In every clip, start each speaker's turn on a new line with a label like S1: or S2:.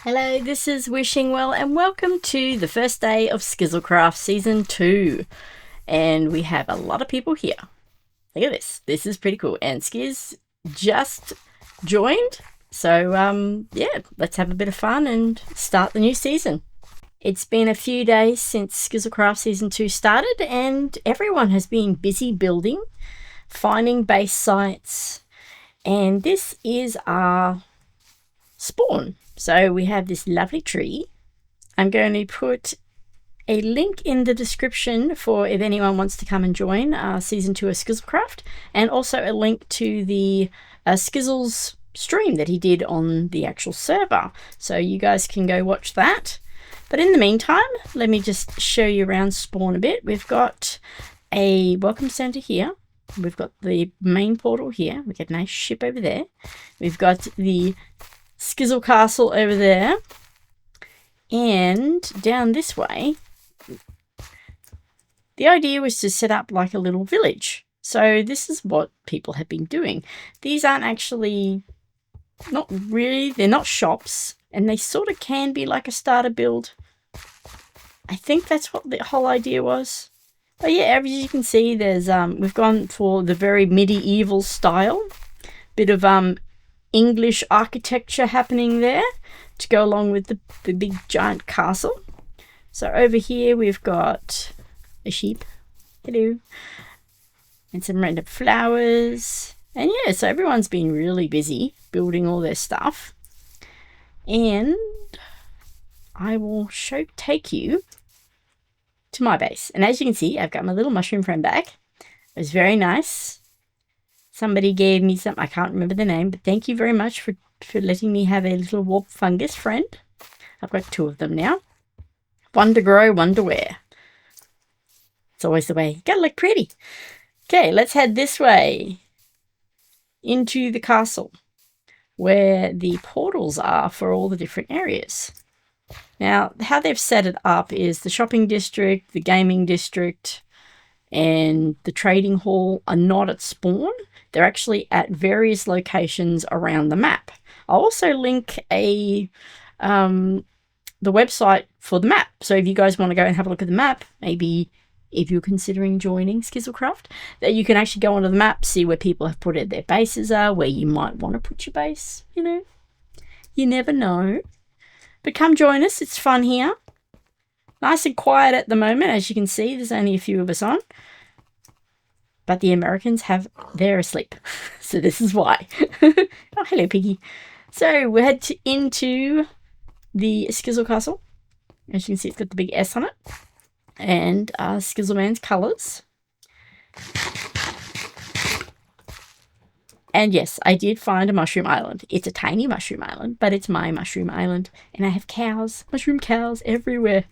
S1: Hello, this is Wishingwell and welcome to the first day of SkizzleCraft Season 2. And we have a lot of people here. Look at this. This is pretty cool. And Skizz just joined. So, yeah, let's have a bit of fun and start the new season. It's been a few days since SkizzleCraft Season 2 started and everyone has been busy building, finding base sites. And this is our spawn. So we have this lovely tree. I'm going to put a link in the description for if anyone wants to come and join Season 2 of SkizzleCraft, and also a link to the Skizzles stream that he did on the actual server. So you guys can go watch that. But in the meantime, let me just show you around spawn a bit. We've got a welcome center here. We've got the main portal here. We get a nice ship over there. We've got the Skizzle Castle over there, and down this way the idea was to set up like a little village. So this is what people have been doing. These aren't actually, not really, they're not shops, and they sort of can be like a starter build. I think that's what the whole idea was. But yeah, as you can see, there's we've gone for the very medieval style, bit of English architecture happening there to go along with the big giant castle. So over here we've got a sheep, hello, and some random flowers. And yeah, so everyone's been really busy building all their stuff. And I will take you to my base. And as you can see, I've got my little mushroom friend back. It was very nice. Somebody gave me some, I can't remember the name, but thank you very much for letting me have a little warp fungus friend. I've got 2 of them now. One to grow, one to wear. It's always the way. You gotta look pretty. Okay, let's head this way into the castle where the portals are for all the different areas. Now, how they've set it up is the shopping district, the gaming district, and the trading hall are not at spawn. They're actually at various locations around the map. I'll also link the website for the map. So if you guys want to go and have a look at the map, maybe if you're considering joining SkizzleCraft, that you can actually go onto the map, see where people have put their bases are, where you might want to put your base, you know. You never know. But come join us, it's fun here. Nice and quiet at the moment, as you can see, there's only a few of us on. But the Americans they're asleep. So this is why. Oh, hello, Piggy. So we'll head into the Skizzle Castle. As you can see, it's got the big S on it. And Skizzleman's colours. And yes, I did find a mushroom island. It's a tiny mushroom island, but it's my mushroom island. And I have cows, mushroom cows everywhere.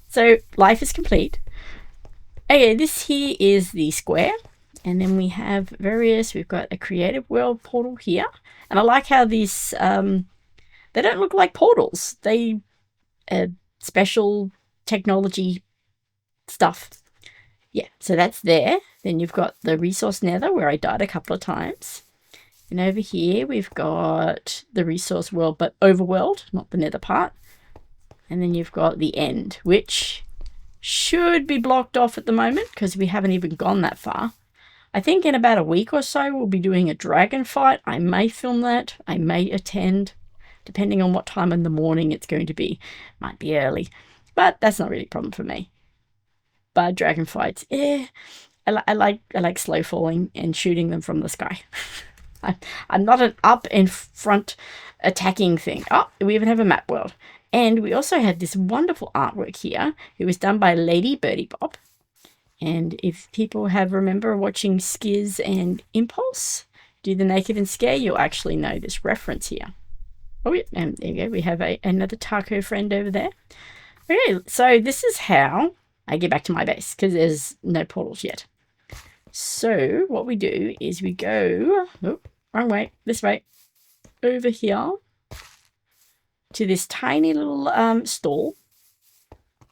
S1: So life is complete. Okay, this here is the square. And then we have we've got a creative world portal here. And I like how these, they don't look like portals. They special technology stuff. Yeah, so that's there. Then you've got the resource nether where I died a couple of times. And over here we've got the resource world, but overworld, not the nether part. And then you've got the end, which should be blocked off at the moment because we haven't even gone that far. I think in about a week or so we'll be doing a dragon fight. I may film that. I may attend, depending on what time in the morning it's going to be. Might be early, but that's not really a problem for me. But dragon fights, I like slow falling and shooting them from the sky. I'm not an up and front attacking thing. Oh, we even have a map world. And we also have this wonderful artwork here. It was done by Lady Birdie Bop. And if people remember watching Skizz and Impulse do the Naked and Scare, you'll actually know this reference here. Oh yeah, and there you go. We have another taco friend over there. Okay, so this is how I get back to my base because there's no portals yet. So what we do is we go, oh, wrong way, this way, over here to this tiny little stall,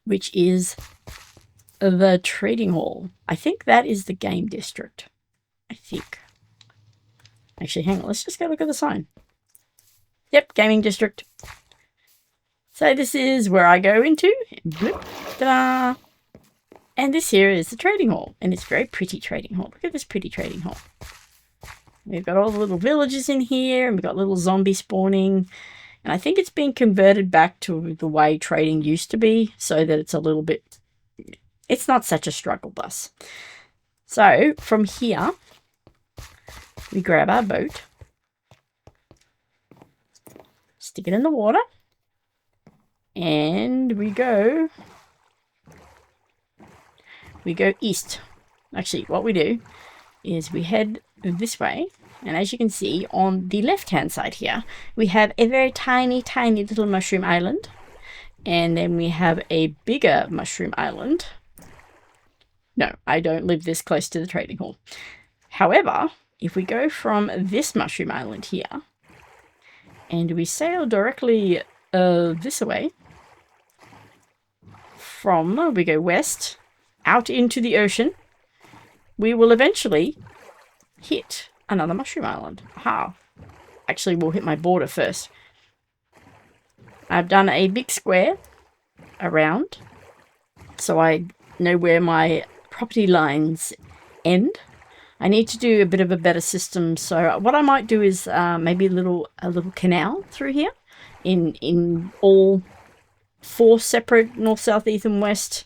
S1: which is the trading hall. I think that is the game district. I think. Actually, hang on, let's just go look at the sign. Yep, gaming district. So this is where I go into. Bloop, ta-da! And this here is the trading hall. And it's a very pretty trading hall. Look at this pretty trading hall. We've got all the little villages in here. And we've got little zombie spawning. And I think it's been converted back to the way trading used to be. So that it's a little bit... It's not such a struggle bus. So from here, we grab our boat. Stick it in the water. And we go east. Actually, what we do is we head this way. And as you can see, on the left-hand side here, we have a very tiny, tiny little mushroom island. And then we have a bigger mushroom island. No, I don't live this close to the trading hall. However, if we go from this mushroom island here, and we sail directly this way, we go west, out into the ocean, we will eventually hit another mushroom island. Aha. Actually, we'll hit my border first. I've done a big square around, so I know where my property lines end. I need to do a bit of a better system, so what I might do is maybe a little canal through here in all 4 separate north, south, east and west,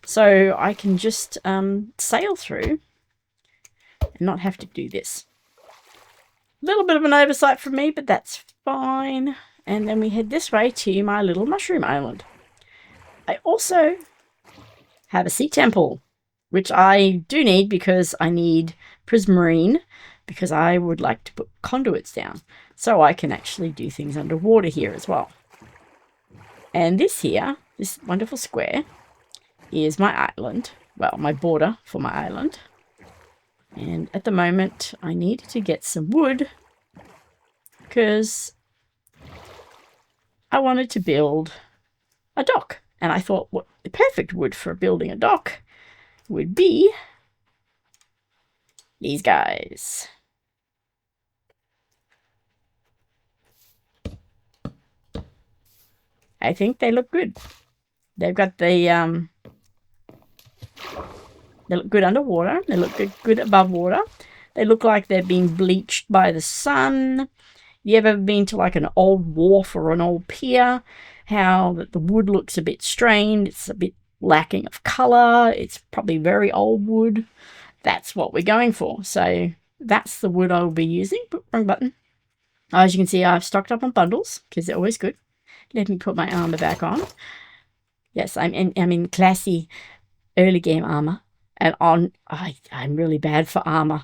S1: so I can just sail through and not have to do this. A little bit of an oversight from me, but that's fine. And then we head this way to my little mushroom island. I also have a sea temple, which I do need because I need prismarine, because I would like to put conduits down so I can actually do things underwater here as well. And this here, this wonderful square, is my island. Well, my border for my island. And at the moment, I need to get some wood because I wanted to build a dock. And I thought what the perfect wood for building a dock would be these guys. I think they look good. They've got the they look good underwater. They look good above water. They look like they're being bleached by the sun. You ever been to like an old wharf or an old pier? How the wood looks a bit strained. It's a bit lacking of colour. It's probably very old wood. That's what we're going for. So that's the wood I will be using. Wrong button. As you can see, I've stocked up on bundles because they're always good. Let me put my armor back on. Yes, I'm in classy early game armor. And I'm really bad for armor.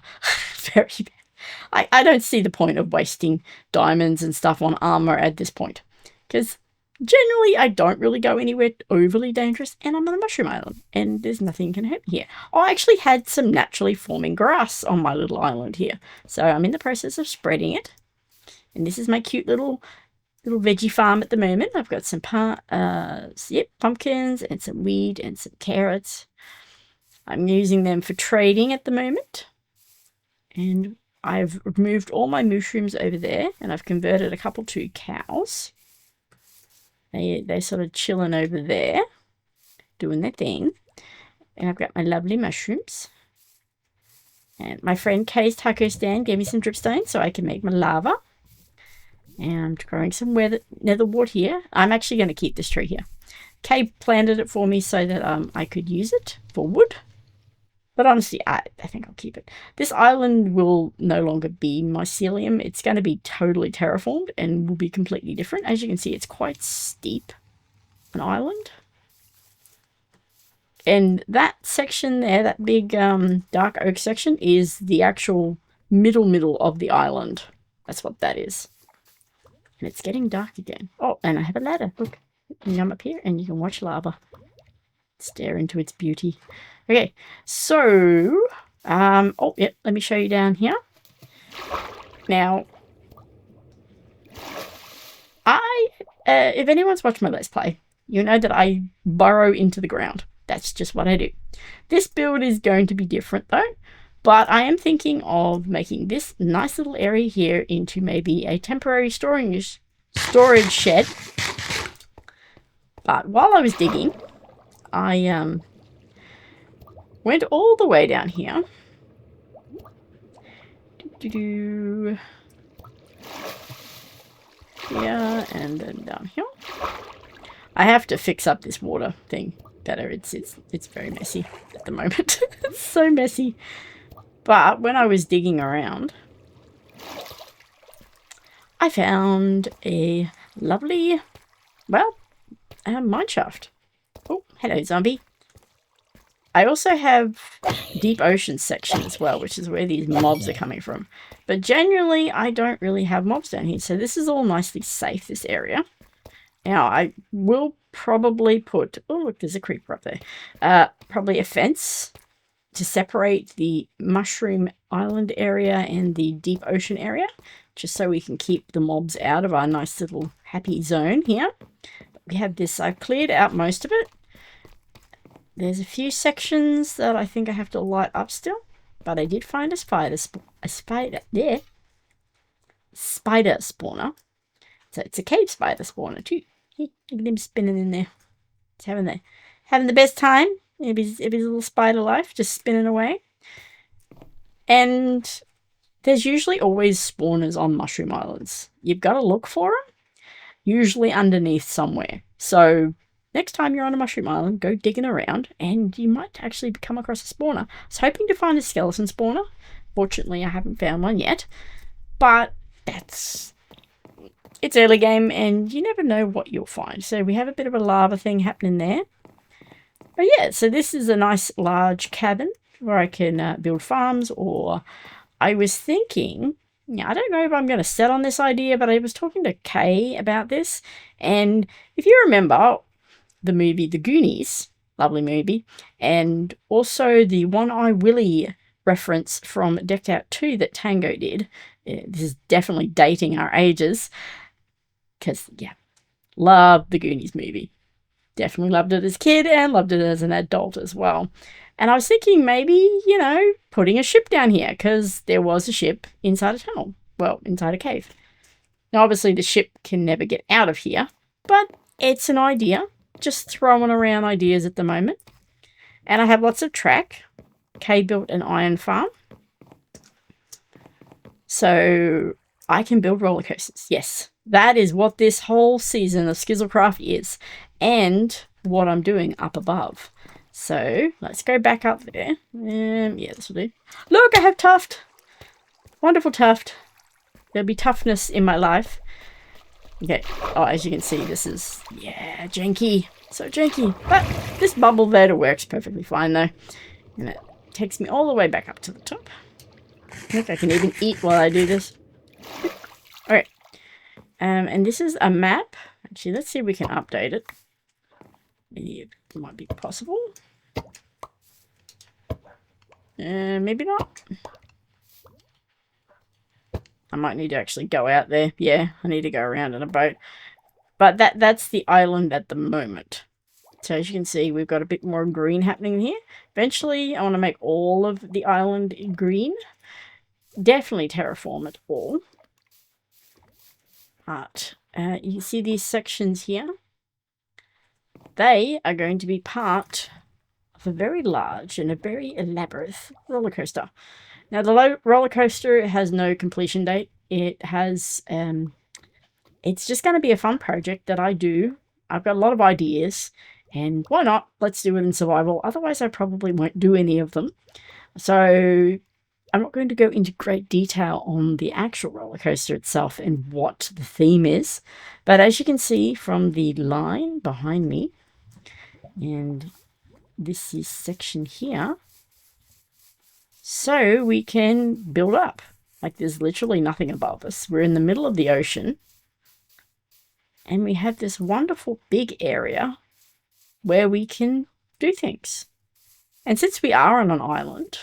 S1: Very bad. I don't see the point of wasting diamonds and stuff on armor at this point. Because generally I don't really go anywhere overly dangerous. And I'm on a mushroom island. And there's nothing can hurt me here. I actually had some naturally forming grass on my little island here. So I'm in the process of spreading it. And this is my cute little veggie farm at the moment. I've got some pumpkins and some wheat and some carrots. I'm using them for trading at the moment. And I've removed all my mushrooms over there. And I've converted a couple to cows. They're sort of chilling over there. Doing their thing. And I've got my lovely mushrooms. And my friend Kay's taco stand gave me some dripstone so I can make my lava. And I'm growing some nether wart here. I'm actually going to keep this tree here. Kay planted it for me so that I could use it for wood. But honestly, I think I'll keep it. This island will no longer be mycelium. It's going to be totally terraformed and will be completely different. As you can see, it's quite steep, an island. And that section there, that big dark oak section, is the actual middle of the island. That's what that is. And it's getting dark again. Oh, and I have a ladder. Look, you can come up here and you can watch lava. Stare into its beauty. Okay, so, oh, yeah, let me show you down here. Now, if anyone's watched my Let's Play, you know that I burrow into the ground. That's just what I do. This build is going to be different though, but I am thinking of making this nice little area here into maybe a temporary storage shed. But while I was digging, I went all the way down here. Here and then down here. I have to fix up this water thing better. It's very messy at the moment. It's so messy. But when I was digging around, I found a lovely, well, mine shaft. Oh, hello, zombie. I also have deep ocean section as well, which is where these mobs are coming from. But generally, I don't really have mobs down here. So this is all nicely safe, this area. Now, I will probably put... Oh, look, there's a creeper up there. Probably a fence to separate the mushroom island area and the deep ocean area. Just so we can keep the mobs out of our nice little happy zone here. We have this. I've cleared out most of it. There's a few sections that I think I have to light up still. But I did find a spider spawner. So it's a cave spider spawner too. Look at him spinning in there. It's having the best time of his little spider life, just spinning away. And there's usually always spawners on mushroom islands. You've got to look for them, usually underneath somewhere. So next time you're on a mushroom island, go digging around and you might actually come across a spawner. I was hoping to find a skeleton spawner. Fortunately, I haven't found one yet. But it's early game and you never know what you'll find. So we have a bit of a lava thing happening there. But yeah, so this is a nice large cabin where I can build farms, or I was thinking, I don't know if I'm going to set on this idea, but I was talking to Kay about this. And if you remember the movie The Goonies, lovely movie, and also the One-Eye Willie reference from Decked Out 2 that Tango did. This is definitely dating our ages. Because, yeah, love the Goonies movie. Definitely loved it as a kid and loved it as an adult as well. And I was thinking maybe, putting a ship down here, because there was a ship inside a tunnel. Well, inside a cave. Now, obviously, the ship can never get out of here, but it's an idea. Just throwing around ideas at the moment. And I have lots of track. Kay built an iron farm. So I can build roller coasters. Yes, that is what this whole season of SkizzleCraft is. And what I'm doing up above. So let's go back up there. Yeah, this will do. Look, I have tuft. Wonderful tuft. There'll be toughness in my life. Okay. Oh, as you can see, this is, yeah, janky. So janky. But this bubble there works perfectly fine, though. And it takes me all the way back up to the top. Look, I can even eat while I do this. Alright. And this is a map. Actually, let's see if we can update it. It might be possible. Maybe not. I might need to actually go out there. Yeah, I need to go around in a boat. But that's the island at the moment. So as you can see, we've got a bit more green happening here. Eventually, I want to make all of the island green. Definitely terraform it all. But you see these sections here? They are going to be part of a very large and a very elaborate roller coaster. Now, the roller coaster has no completion date. It has, it's just going to be a fun project that I do. I've got a lot of ideas, and why not? Let's do it in survival. Otherwise, I probably won't do any of them. So I'm not going to go into great detail on the actual roller coaster itself and what the theme is. But as you can see from the line behind me, and this is section here, so we can build up. Like, there's literally nothing above us. We're in the middle of the ocean, and we have this wonderful big area where we can do things. And since we are on an island,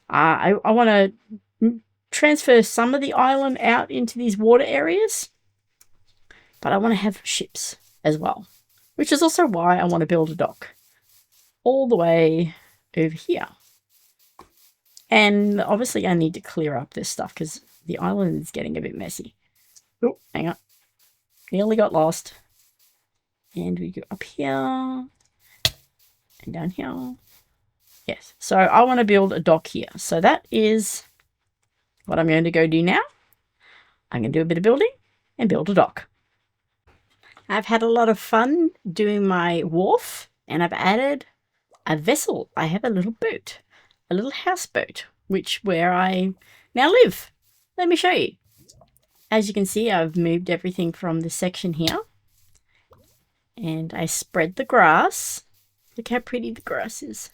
S1: I want to transfer some of the island out into these water areas, but I want to have ships as well, which is also why I want to build a dock all the way over here. And obviously I need to clear up this stuff because the island is getting a bit messy. Oh, hang on. Nearly got lost. And we go up here and down here. Yes, so I want to build a dock here. So that is what I'm going to go do now. I'm going to do a bit of building and build a dock. I've had a lot of fun doing my wharf, and I've added a vessel. I have a little boat, a little houseboat, where I now live. Let me show you. As you can see, I've moved everything from this section here, and I spread the grass. Look how pretty the grass is.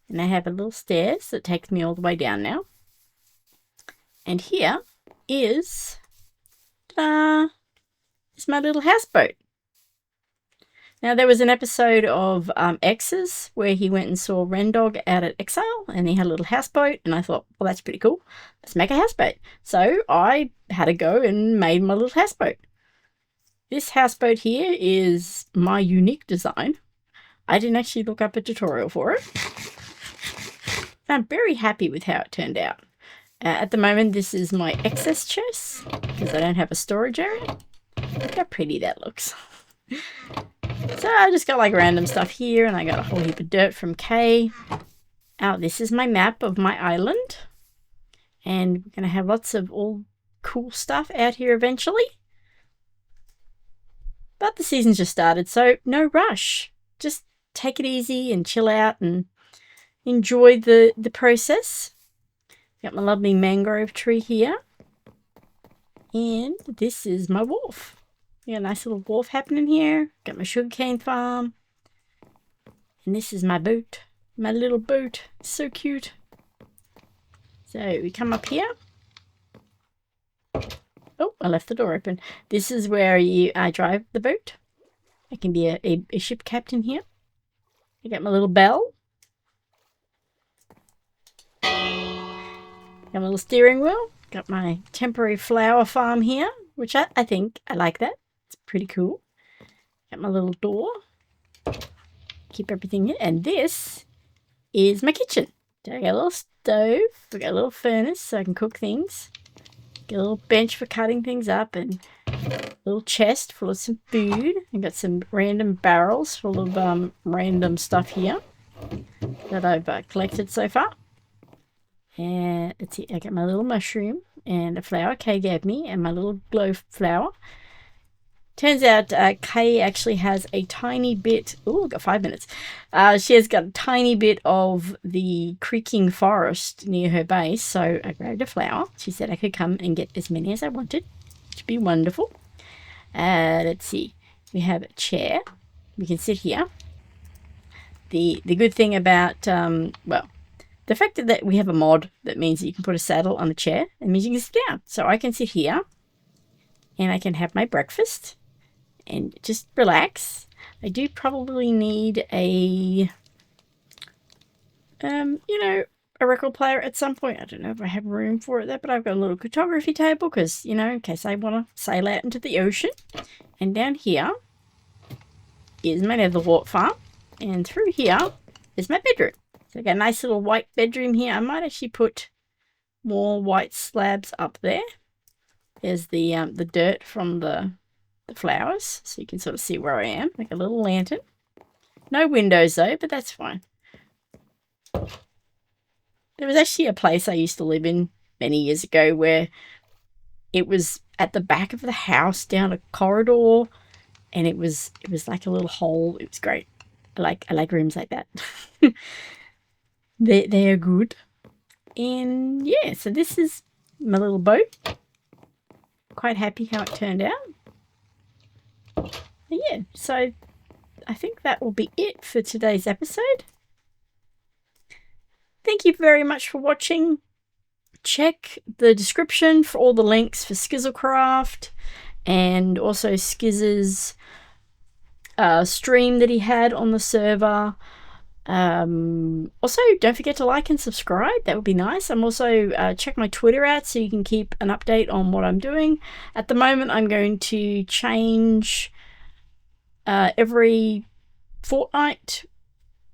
S1: And I have a little stairs that takes me all the way down now. And here is, ta-da, it's my little houseboat. Now, there was an episode of X's where he went and saw Rendog out at EXILE, and he had a little houseboat, and I thought, well, that's pretty cool. Let's make a houseboat. So I had a go and made my little houseboat. This houseboat here is my unique design. I didn't actually look up a tutorial for it. I'm very happy with how it turned out. At the moment, this is my excess chest because I don't have a storage area. Look how pretty that looks. So I just got like random stuff here, and I got a whole heap of dirt from Kay. This is my map of my island. And we're going to have lots of all cool stuff out here eventually. But the season's just started, so no rush. Just take it easy and chill out and enjoy the process. Got my lovely mangrove tree here. And this is my wharf. Got a nice little wharf happening here. Got my sugarcane farm. And this is my boat. My little boat. So cute. So we come up here. Oh, I left the door open. This is where I drive the boat. I can be a ship captain here. I got my little bell. Got my little steering wheel. Got my temporary flower farm here, which I think I like that. It's pretty cool. Got my little door. Keep everything in. And this is my kitchen. So I got a little stove. I got a little furnace so I can cook things. Got a little bench for cutting things up, and a little chest full of some food. I got some random barrels full of random stuff here that I've collected so far. And let's see, I got my little mushroom and a flower Kay gave me, and my little glow flower. Turns out Kay actually has a tiny bit, oh, I've got 5 minutes. She has got a tiny bit of the creaking forest near her base, so I grabbed a flower. She said I could come and get as many as I wanted, which would be wonderful. Let's see, we have a chair. We can sit here. The good thing about, well, the fact that we have a mod that means that you can put a saddle on the chair, it means you can sit down. So I can sit here and I can have my breakfast and just relax. I do probably need a, a record player at some point. I don't know if I have room for it there, but I've got a little photography table because, in case I want to sail out into the ocean. And down here is my nether wart farm. And through here is my bedroom. So I got a nice little white bedroom here. I might actually put more white slabs up there. There's the dirt from the flowers, so you can sort of see where I am. Like a little lantern. No windows though, but that's fine. There was actually a place I used to live in many years ago where it was at the back of the house down a corridor, and it was like a little hole. It was great. I like rooms like that. They're good. And yeah, so this is my little boat. Quite happy how it turned out. But yeah, so I think that will be it for today's episode. Thank you very much for watching. Check the description for all the links for SkizzleCraft and also Skizz's stream that he had on the server. Also, don't forget to like and subscribe. That would be nice. I'm also check my Twitter out so you can keep an update on what I'm doing. At the moment, I'm going to change every fortnight.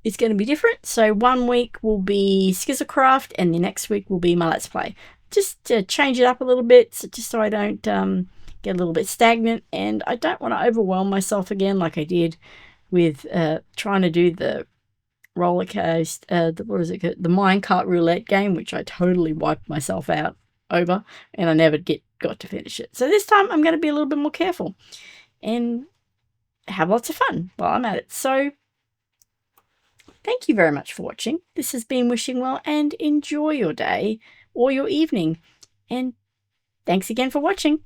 S1: It's going to be different. So 1 week will be SkizzleCraft and the next week will be my Let's Play. Just to change it up a little bit, just so I don't get a little bit stagnant, and I don't want to overwhelm myself again like I did with trying to do the roller coaster, the minecart roulette game, which I totally wiped myself out over, and I never got to finish it. So this time I'm going to be a little bit more careful and have lots of fun while I'm at it. So thank you very much for watching. This has been Wishingwell, and enjoy your day or your evening. And thanks again for watching.